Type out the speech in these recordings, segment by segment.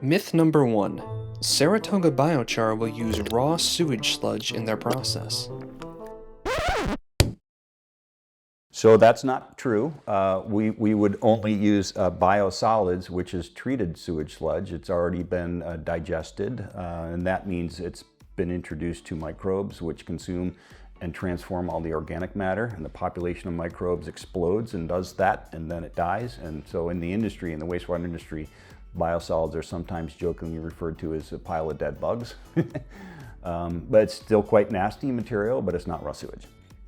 Myth number 1. Saratoga Biochar will use raw sewage sludge in their process. So that's not true. We would only use biosolids, which is treated sewage sludge. It's already been digested, and that means it's been introduced to microbes which consume and transform all the organic matter, and the population of microbes explodes and does that, and then it dies. And so in the industry, in the wastewater industry, biosolids are sometimes jokingly referred to as a pile of dead bugs. But it's still quite nasty material, but it's not raw sewage.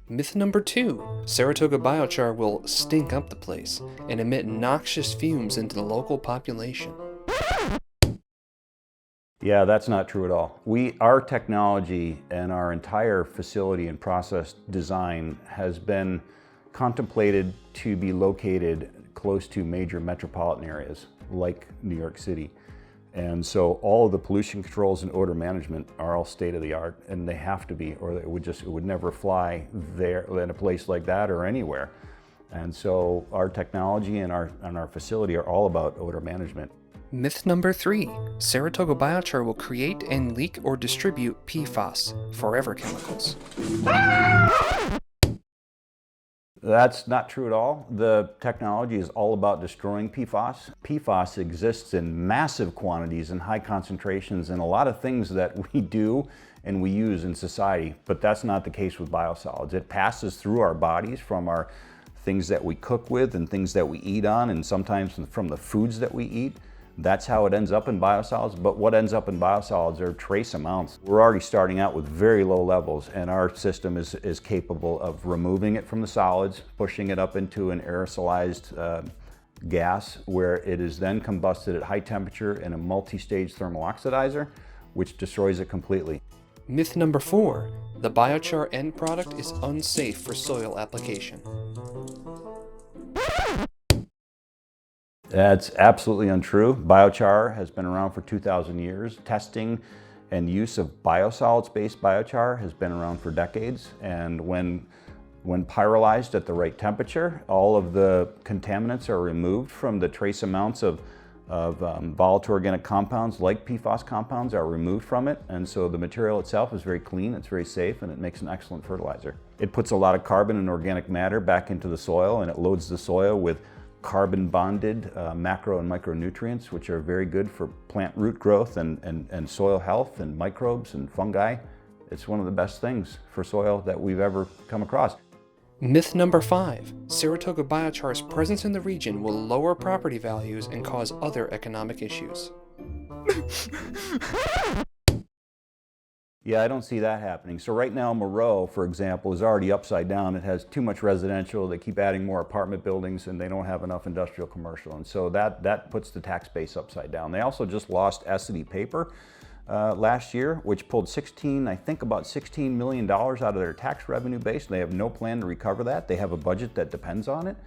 Myth number 2. Saratoga Biochar will stink up the place and emit noxious fumes into the local population. Yeah, that's not true at all. Our technology and our entire facility and process design has been contemplated to be located close to major metropolitan areas like New York City. And so all of the pollution controls and odor management are all state-of-the-art, and they have to be, or it would never fly there in a place like that or anywhere. And so our technology and our facility are all about odor management. Myth number 3. Saratoga Biochar will create and leak or distribute PFAS, forever chemicals. That's not true at all. The technology is all about destroying PFAS. PFAS exists in massive quantities and high concentrations in a lot of things that we do and we use in society, but that's not the case with biosolids. It passes through our bodies from our things that we cook with and things that we eat on, and sometimes from the foods that we eat. That's how it ends up in biosolids, but what ends up in biosolids are trace amounts. We're already starting out with very low levels, and our system is capable of removing it from the solids, pushing it up into an aerosolized gas, where it is then combusted at high temperature in a multi-stage thermal oxidizer, which destroys it completely. Myth number 4. The biochar end product is unsafe for soil application. That's absolutely untrue. Biochar has been around for 2,000 years. Testing and use of biosolids-based biochar has been around for decades. And when pyrolyzed at the right temperature, all of the contaminants are removed from the trace amounts of volatile organic compounds like PFAS compounds are removed from it. And so the material itself is very clean, it's very safe, and it makes an excellent fertilizer. It puts a lot of carbon and organic matter back into the soil, and it loads the soil with carbon-bonded macro and micronutrients, which are very good for plant root growth and soil health and microbes and fungi. It's one of the best things for soil that we've ever come across. Myth number 5. Saratoga Biochar's presence in the region will lower property values and cause other economic issues. Yeah, I don't see that happening. So right now, Moreau, for example, is already upside down. It has too much residential. They keep adding more apartment buildings, and they don't have enough industrial commercial. And so that puts the tax base upside down. They also just lost Essity Paper last year, which pulled about $16 million out of their tax revenue base. They have no plan to recover that. They have a budget that depends on it.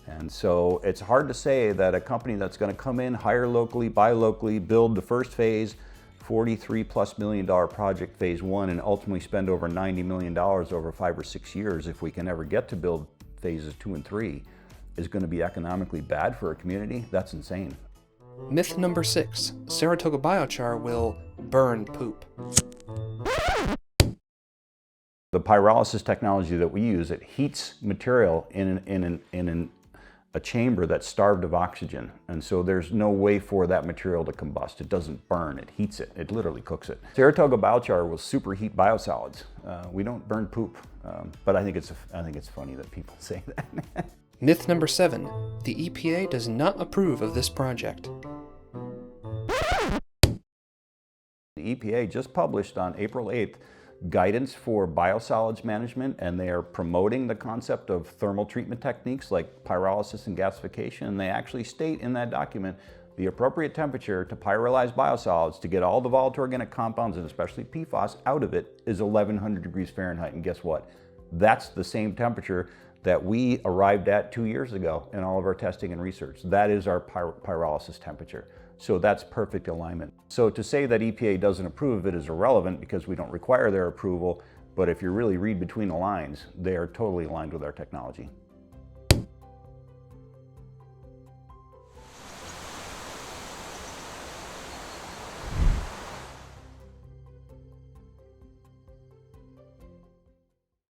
And so it's hard to say that a company that's going to come in, hire locally, buy locally, build the first phase, $43+ million project phase 1, and ultimately spend over $90 million over 5 or 6 years, if we can ever get to build phases 2 and 3, is going to be economically bad for a community. That's insane. Myth number 6. Saratoga Biochar will burn poop. The pyrolysis technology that we use, it heats material in a chamber that's starved of oxygen, and so there's no way for that material to combust. It doesn't burn, it heats it. It literally cooks it. Saratoga Biochar will superheat biosolids. We don't burn poop, but I think it's funny that people say that. Myth number 7. The EPA does not approve of this project. The EPA just published on April 8th guidance for biosolids management, and they are promoting the concept of thermal treatment techniques like pyrolysis and gasification. And they actually state in that document the appropriate temperature to pyrolyze biosolids to get all the volatile organic compounds, and especially PFAS, out of it is 1100 degrees Fahrenheit. And guess what? That's the same temperature that we arrived at 2 years ago in all of our testing and research. That is our pyrolysis temperature. So that's perfect alignment. So to say that EPA doesn't approve of it is irrelevant, because we don't require their approval, but if you really read between the lines, they are totally aligned with our technology.